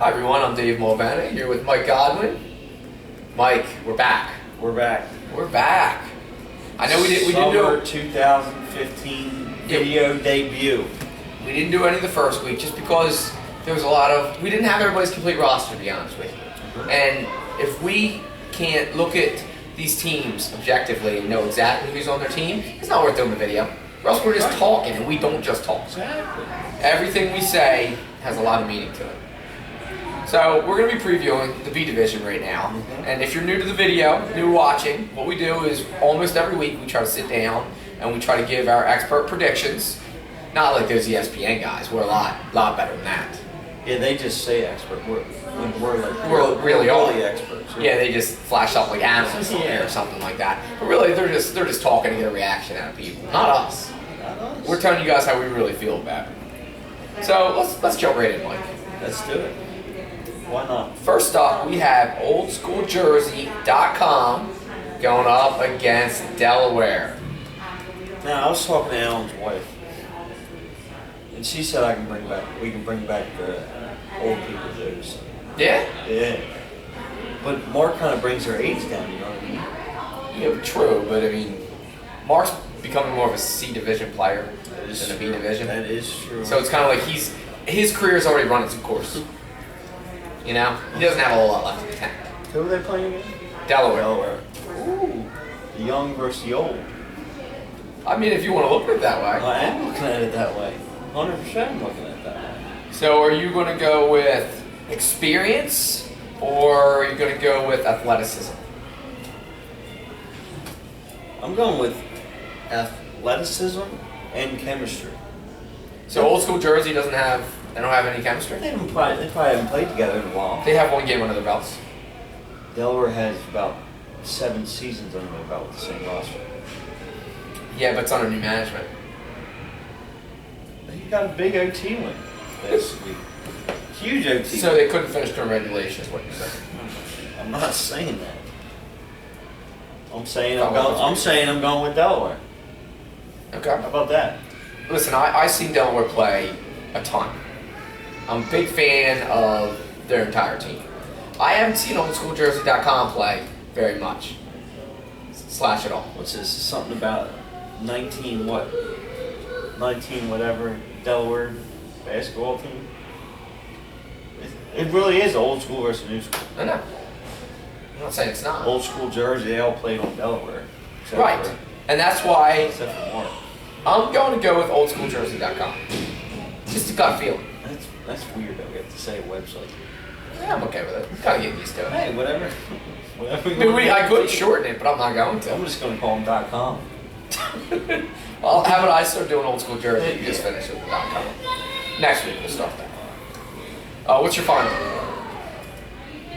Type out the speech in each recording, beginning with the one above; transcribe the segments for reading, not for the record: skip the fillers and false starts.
Hi everyone, I'm Dave Mulvaney here with Mike Godwin. Mike, we're back. We're back. We're back. I know we didn't Summer do 2015 video debut. we didn't do any the first week just because there was a lot of we didn't have everybody's complete roster, to be honest with you. And if we can't look at these teams objectively and know exactly who's on their team, it's not worth doing the video. Or else we're just talking, and we don't just talk. Exactly. Everything we say has a lot of meaning to it. So we're going to be previewing the B Division right now. And if you're new to the video, new watching, what we do is almost every week we try to sit down and we try to give our expert predictions. Not like those ESPN guys. We're a lot better than that. Yeah, they just say expert. We're Really experts. Yeah, they just flash up like analysts on there or something like that. But really, they're just talking to get a reaction out of people, not us. Not us. We're telling you guys how we really feel about it. So let's jump right in, Mike. Let's do it. Why not? First up, we have OldSchoolJersey.com going up against Delaware. Now I was talking to Alan's wife, and she said we can bring back the old people dues. Yeah? Yeah. But Mark kind of brings her age down. You know what I mean? Yeah, true, but I mean, Mark's becoming more of a C Division player than a B Division. That is true. So it's kind of like his career's already run its course. You know? He doesn't have a whole lot left in the tank. Who are they playing again? Delaware. Ooh. The young versus the old. I mean, if you want to look at it that way. I am looking at it that way. 100% I'm looking at it that way. So are you going to go with experience or are you going to go with athleticism? I'm going with athleticism and chemistry. So Old School Jersey they don't have any chemistry? They probably haven't played together in a while. They have one game under their belts. Delaware has about 7 seasons under their belt with the same roster. Yeah, but it's under new management. They got a big OT win this week. Huge OT. So they couldn't finish during regulation is what you're saying. I'm not saying that. I'm saying I'm going with Delaware. Okay. How about that? Listen, I've seen Delaware play a ton. I'm a big fan of their entire team. I haven't seen OldSchoolJersey.com play very much. Slash it all. What's this? Something about 19 whatever Delaware basketball team? It really is old school versus new school. I know. I'm not saying it's not. Old School Jersey, they all played on Delaware. Right. And that's why Except for Mark. I'm going to go with OldSchoolJersey.com. Just a gut feeling. That's weird that we have to say a website. Yeah, I'm okay with it. I'm kind of getting used to it. Hey, whatever. Whatever. I mean, I could shorten it, but I'm not going to. I'm just going to call them .com. Well, how about I start doing Old School Jersey? You just finish it with .com. Next week we'll start that. What's your final?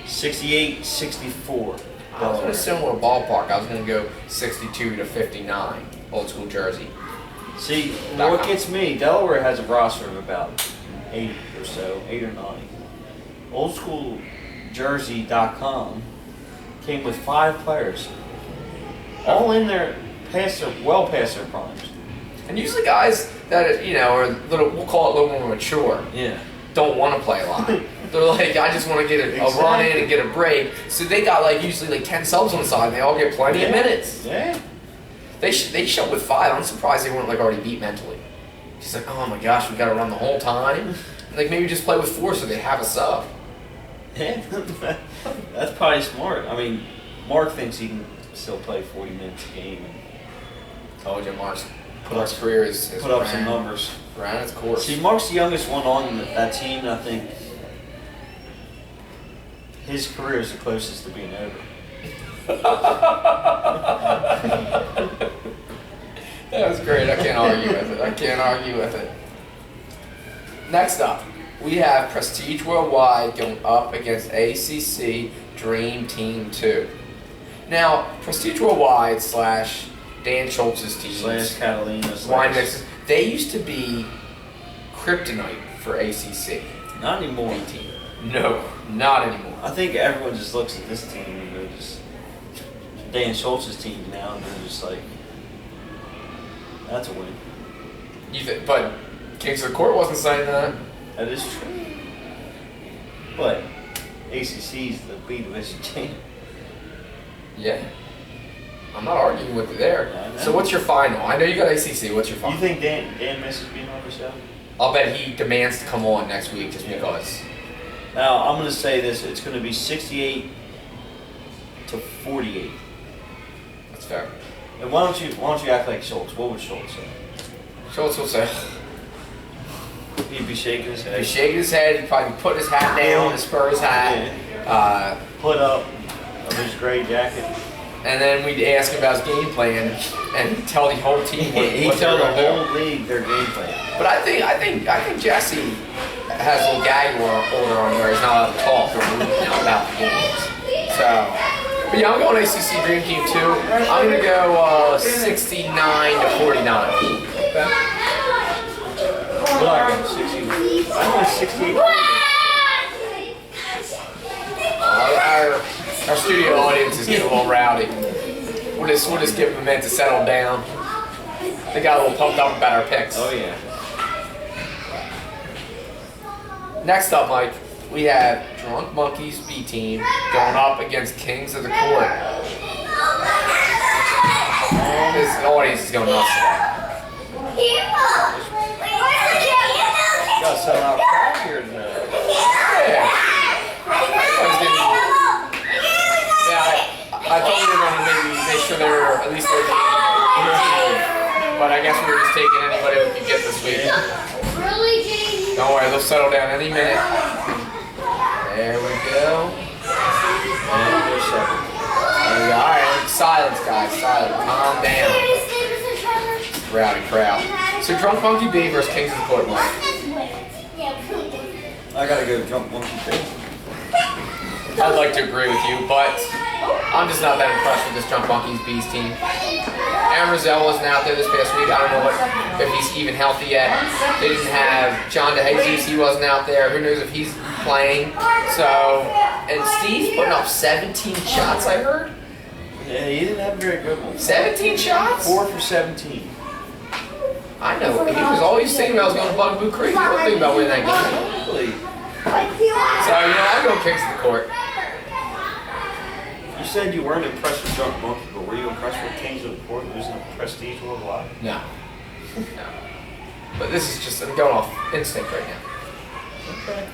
68-64. I was in a similar ballpark. I was going to go 62-59. Old School Jersey. See, what gets me, Delaware has a roster of about 8 or so, 8 or 9. OldSchoolJersey.com came with 5 players. All in there well past their primes. And usually guys that are a little, we'll call it a little more mature, Yeah. don't want to play a lot. They're like, I just want to get a run in and get a break. So they got usually 10 subs on the side, and they all get plenty of minutes. Yeah. They show up with 5. I'm surprised they weren't already beat mentally. She's like, oh my gosh, we got to run the whole time. Maybe just play with 4 so they have a sub. Yeah. That's probably smart. I mean, Mark thinks he can still play 40 minutes a game and Told you, Mark's career is put up some numbers. Ran its course. See, Mark's the youngest one on that team, and I think his career is the closest to being over. That was great. I can't argue with it. Next up, we have Prestige Worldwide going up against ACC Dream Team 2. Now, Prestige Worldwide / Dan Schultz's team / Catalina / Wine Mixes, they used to be kryptonite for ACC. Not anymore. Team. No, not anymore. I think everyone just looks at this team and they're just Dan Schultz's team now, and they're just like, that's a win. But Kings of the Court wasn't saying that. That is true. But ACC's the B division team. Yeah. I'm not arguing with you there. I know. So what's your final? I know you got ACC. What's your final? You think Dan misses being on the show? I'll bet he demands to come on next week just because. Now I'm going to say this: it's going to be 68 to 48. That's fair. And why don't you act like Schultz? What would Schultz say? Schultz will say, He'd be shaking his head. he's shaking his head. He'd probably put his hat down, his Spurs hat. Put up of his gray jacket. And then we'd ask him about his game plan, and he'd tell the whole team He'd what tell they're the gonna do. whole league their game plan. But I think Jesse has a little gag order on where he's not allowed to talk or move now about the games. So, but yeah, I'm going ACC Dream Team too. I'm gonna go 69 to 49. Okay. Well, I got 60. I'm going 68. Our studio audience is getting a little rowdy. We'll just give them a minute to settle down. They got a little pumped up about our picks. Oh yeah. Next up, Mike, we have Drunk Monkeys B team going up against Kings of the Court. This audience is going nuts today. Got some out crowd here tonight. Yeah. I thought we were going to maybe make sure they were at least their team. But I guess we were just taking anybody we could get this week. Don't worry, they'll settle down any minute. There we go. And there's seven. Alright, silence guys, silence. Calm down. Rowdy crowd. So Drunk Monkey B versus Kings of the Court, Mike. I gotta go jump monkey thing. I'd like to agree with you, but I'm just not that impressed with this Drunk Monkeys B's team. Aaron Roselle wasn't out there this past week. I don't know if he's even healthy yet. They didn't have John DeJesus. He wasn't out there. Who knows if he's playing. So, and Steve's putting up 17 shots, I heard. Yeah, he didn't have a very good one. 17 shots? 4 for 17. I know. He was always thinking about going to Bugaboo Creek. He wasn't thinking about winning that game. Really? So, I'll go Kings of the Court. You said you weren't impressed with Drunk Monkey, but were you impressed with Kings of the Court losing the prestige worldwide? No. No. But this is just, I'm going off instinct right now. Okay.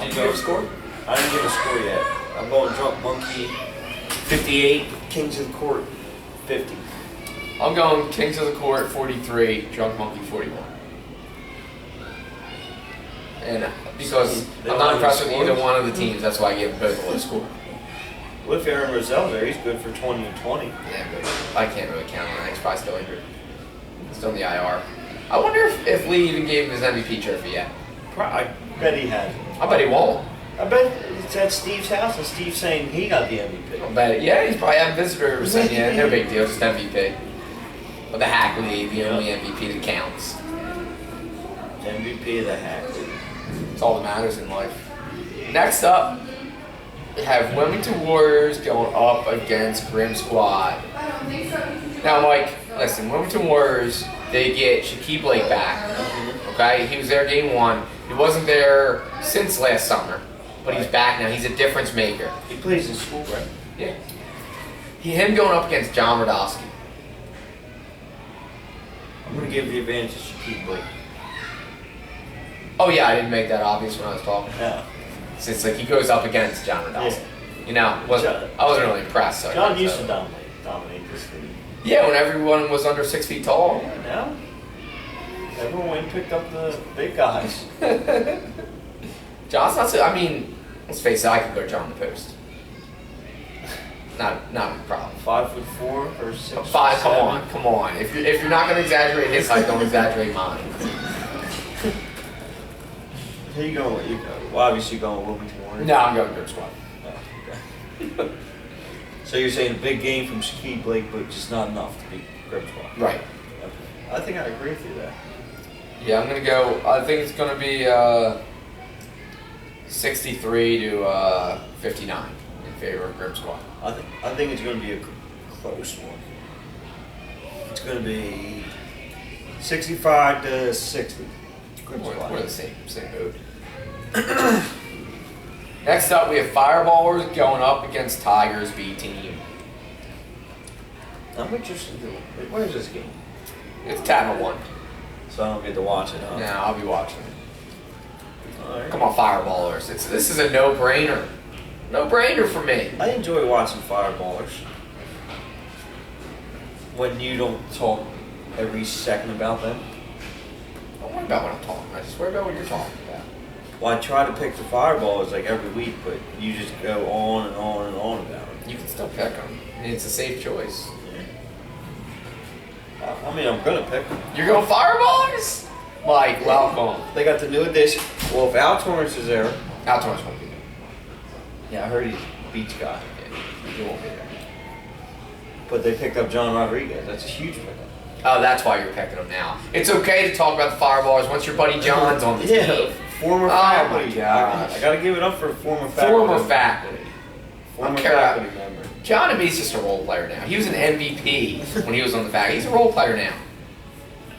Did you give a score? I didn't give a score yet. I'm going Drunk Monkey 58, Kings of the Court 50. I'm going Kings of the Court 43, Drunk Monkey 41. And because I'm not impressed with either one of the teams, that's why I gave them both a low score. What if Aaron Roselle's there? He's good for 20 and 20. Yeah, but I can't really count on that. He's probably still injured. Still in the IR. I wonder if Lee even gave him his MVP trophy yet. I bet he has. I bet he won't. I bet it's at Steve's house and Steve's saying he got the MVP. I bet it. Yeah, he's probably having visitors saying, yeah, no big deal, just MVP. But the Hack League, the only MVP that counts. MVP of the Hack League. It's all that matters in life. Next up, we have Wilmington Warriors going up against Grim Squad. Now, Mike, listen, Wilmington Warriors, they get Shaquille Blake back. Okay? He was there game one. He wasn't there since last summer, but he's back now. He's a difference maker. He plays in school, right? Yeah. Him going up against John Radowski. I'm going to give the advantage to Shaquille Blake. Oh, yeah, I didn't make that obvious when I was talking. Yeah. It's like he goes up against John Radowski. Yeah. You know, I wasn't really impressed. So John used to dominate this league. Yeah, when everyone was under 6 feet tall. Yeah, now everyone went and picked up the big guys. John's not so, I mean, let's face it, I could go John the post. Not a problem. 5'4" or 6'5". 5, come on. If you're not gonna exaggerate his height, don't exaggerate mine. Who you going? Well, obviously you're going Wilmington Warriors. No, I'm going Grim Squad. Oh, okay. So you're saying a big game from Shaquille Blake, but just not enough to beat Grim Squad. Right. Okay. I think I agree with you there. Yeah, I'm gonna go. I think it's gonna be 63 to 59 in favor of Grim Squad. I think it's going to be a close one. It's going to be 65 to 60. Grim Squad. We're in the same mood. Next up, we have Fireballers going up against Tigers B team. I'm interested. Where's this game? It's Tavern 1. So I don't get to watch it, huh? Yeah, I'll be watching it. All right. Come on, Fireballers. This is a no-brainer. No-brainer for me. I enjoy watching Fireballers. When you don't talk every second about them. Don't worry about what I'm talking about. Just worry about what you're talking about. Well, I try to pick the Fireballers like every week, but you just go on and on and on about it. You can still pick them. I mean, it's a safe choice. I mean, I'm gonna pick them. You're going Fireballers? Mike, welcome. They got the new edition. Well, if Al Torrance is there, Al Torrance won't be there. yeah, I heard he's a beach guy. He won't be there. But they picked up John Rodriguez. That's a huge pickup. Oh, that's why you're picking them now. It's okay to talk about the Fireballers once your buddy John's on the team. Former Oh faculty. my gosh. I gotta give it up for former faculty. Former faculty. Former I don't care. faculty member. John Embiid's just a role player now. He was an MVP when he was on the faculty. He's a role player now.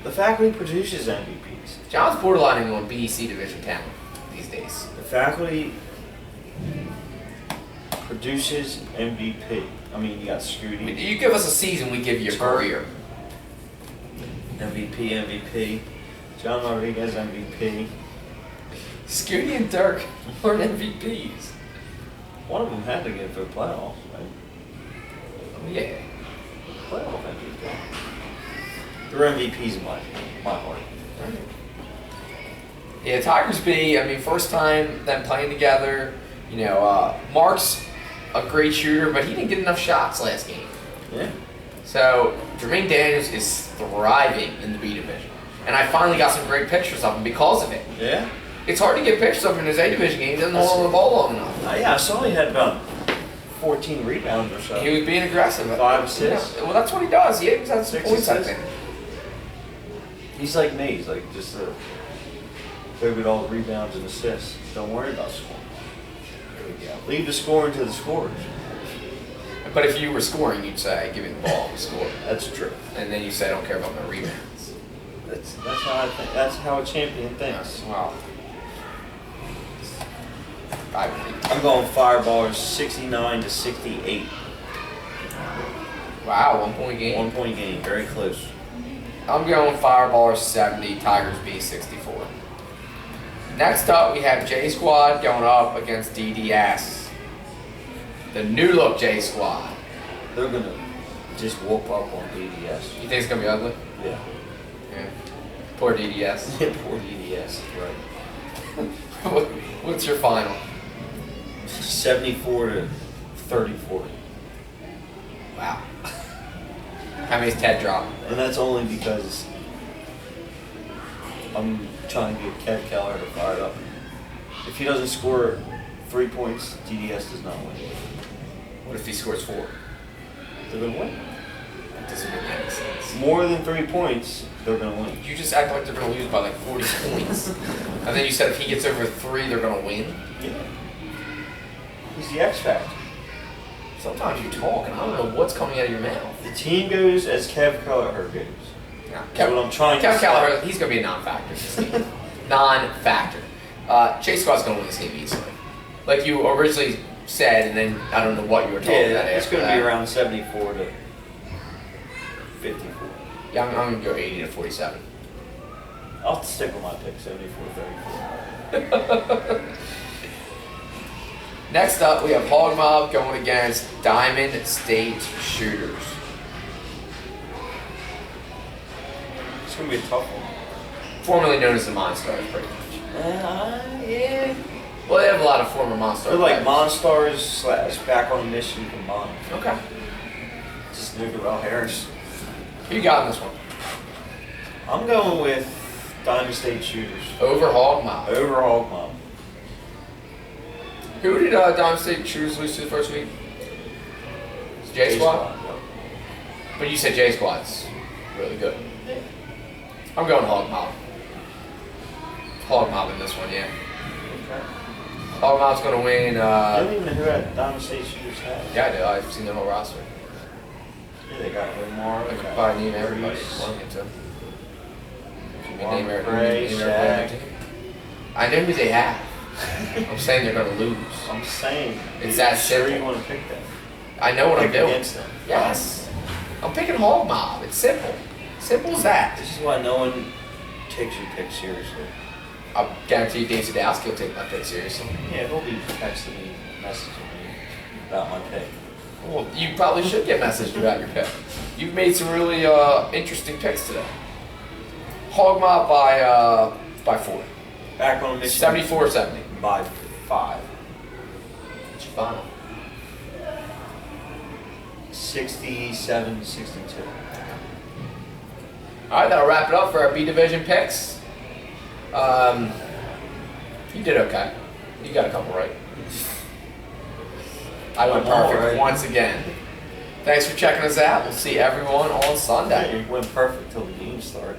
The faculty produces MVPs. John's borderlining on BEC Division talent these days. The faculty produces MVP. I mean, you got Scooty. You give us a season, we give you a career. MVP. John Rodriguez, MVP. Scooty and Dirk aren't MVPs. One of them had to get for the playoffs, right? Oh, yeah. Playoff MVP. They're MVPs in my heart. Yeah, Tigers B, I mean, first time them playing together. You know, Mark's a great shooter, but he didn't get enough shots last game. Yeah. So, Jermaine Daniels is thriving in the B division. And I finally got some great pictures of him because of it. Yeah? It's hard to get pictures of him in his A division game. He doesn't hold on the ball long enough. Yeah, I saw he had about 14 rebounds or so. He was being aggressive. 5 assists. Yeah, well, that's what he does. He has had some 6 points, I assists. think. He's like me. He's like just go get all the rebounds and assists. Don't worry about scoring. There we go. Leave the scoring to the scorers. But if you were scoring, you'd say, give me the ball and score. That's true. And then you say, I don't care about my rebounds. That's how I think. That's how a champion thinks. Wow. I believe. I'm going Fireballers 69-68. Wow, 1 point game. 1 point game, very close. I'm going Fireballers 70, Tigers B 64. Next up, we have J Squad going up against DDS. The new look J Squad. They're gonna just whoop up on DDS. You think it's gonna be ugly? Yeah. Yeah. Poor DDS. Poor DDS, right. What's your final? 74-34. Wow. How many's Ted drop? And that's only because I'm trying to get Kev Keller to fire up. If he doesn't score 3 points, DDS does not win. What if he scores 4? They're gonna win. That doesn't make any sense. More than 3 points, they're gonna win. You just act like they're gonna lose by like 40 points. And then you said if he gets over 3, they're gonna win. Yeah. He's the X Factor. Sometimes you talk and I don't know what's coming out of your mouth. The team goes as Kev Kelleher goes. Yeah. That's what I'm trying to Kev say. Keller, he's going to be a non-factor. This game. Non-factor. J Squad's going to win this game easily. Like you originally said, and then I don't know what you were talking about Yeah, it's after going to be that. around 74 to 54. Yeah, I'm going to go 80 to 47. I'll stick with my pick, 74-34. Next up, we have Hog Mob going against Diamond State Shooters. It's going to be a tough one. Formerly known as the Monstars, pretty much. Yeah. Well, they have a lot of former Monstars. They're like players. Monstars / back on a mission combined. Okay. Just Nugarel Harris. Who you got in this one? I'm going with Diamond State Shooters. Over Hog Mob. Over Hog Mob. Who did Diamond State Shooters lose to the first week? It's J Squad? Yep. But you said J Squad's really good. I'm going Hog Mob. Hog Mob in this one, yeah. Okay. Hog Mob's going to win. I don't even know who that Diamond State Shooters had. Yeah, I do. I've seen their whole roster. Yeah, they got Lamar. I They could got probably name everybody. Reese, Well, get to. Lamar Gray, name everybody on Shaq. the team. I know who they have. I'm saying they're going to lose. I'm saying. It's that sure simple. you want to pick that? I know what I'm Pick doing. against them. Yes. I'm picking Hog Mob. It's simple. Simple as that. This is why no one takes your pick seriously. I guarantee you Dave Sadowski will take my pick seriously. Yeah, he'll be texting me, messaging me about my pick. Well, you probably should get messaged about your pick. You've made some really interesting picks today. Hog Mob by 4. Back on a mission. 74-70. By 5. What's your final? 67-62. All right, that'll wrap it up for our B Division picks. You did okay. You got a couple right. I went perfect right. once again. Thanks for checking us out. We'll see everyone on Sunday. Yeah, you went perfect till the game started.